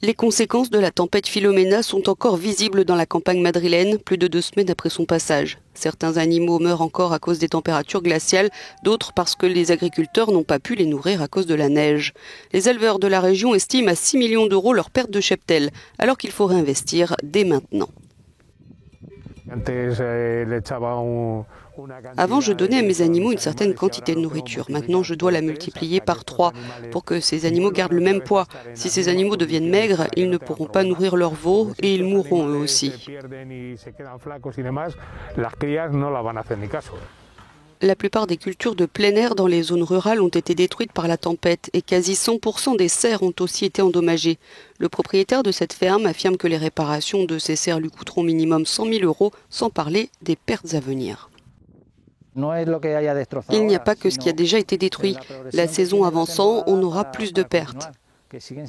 Les conséquences de la tempête Filomena sont encore visibles dans la campagne madrilène, plus de 2 semaines après son passage. Certains animaux meurent encore à cause des températures glaciales, d'autres parce que les agriculteurs n'ont pas pu les nourrir à cause de la neige. Les éleveurs de la région estiment à 6 millions d'euros leur perte de cheptel, alors qu'il faut réinvestir dès maintenant. Avant, je donnais à mes animaux une certaine quantité de nourriture. Maintenant, je dois la multiplier par 3 pour que ces animaux gardent le même poids. Si ces animaux deviennent maigres, ils ne pourront pas nourrir leurs veaux et ils mourront eux aussi. La plupart des cultures de plein air dans les zones rurales ont été détruites par la tempête et quasi 100% des serres ont aussi été endommagées. Le propriétaire de cette ferme affirme que les réparations de ces serres lui coûteront minimum 100 000 euros, sans parler des pertes à venir. Il n'y a pas que ce qui a déjà été détruit. La saison avançant, on aura plus de pertes.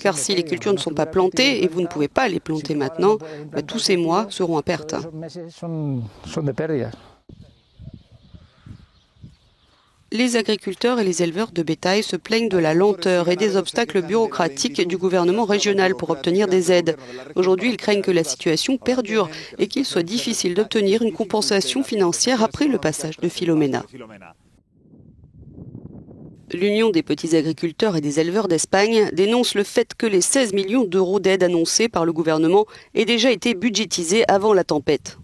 Car si les cultures ne sont pas plantées, et vous ne pouvez pas les planter maintenant, tous ces mois seront à perte. Les agriculteurs et les éleveurs de bétail se plaignent de la lenteur et des obstacles bureaucratiques du gouvernement régional pour obtenir des aides. Aujourd'hui, ils craignent que la situation perdure et qu'il soit difficile d'obtenir une compensation financière après le passage de Filomena. L'Union des petits agriculteurs et des éleveurs d'Espagne dénonce le fait que les 16 millions d'euros d'aide annoncés par le gouvernement aient déjà été budgétisés avant la tempête.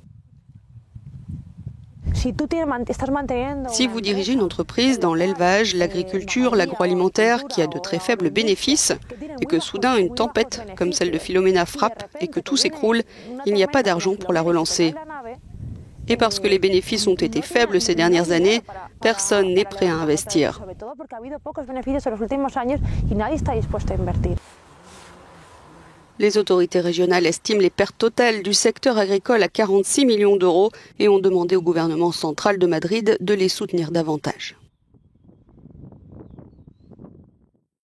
Si vous dirigez une entreprise dans l'élevage, l'agriculture, l'agroalimentaire qui a de très faibles bénéfices et que soudain une tempête comme celle de Filomena frappe et que tout s'écroule, il n'y a pas d'argent pour la relancer. Et parce que les bénéfices ont été faibles ces dernières années, personne n'est prêt à investir. Les autorités régionales estiment les pertes totales du secteur agricole à 46 millions d'euros et ont demandé au gouvernement central de Madrid de les soutenir davantage.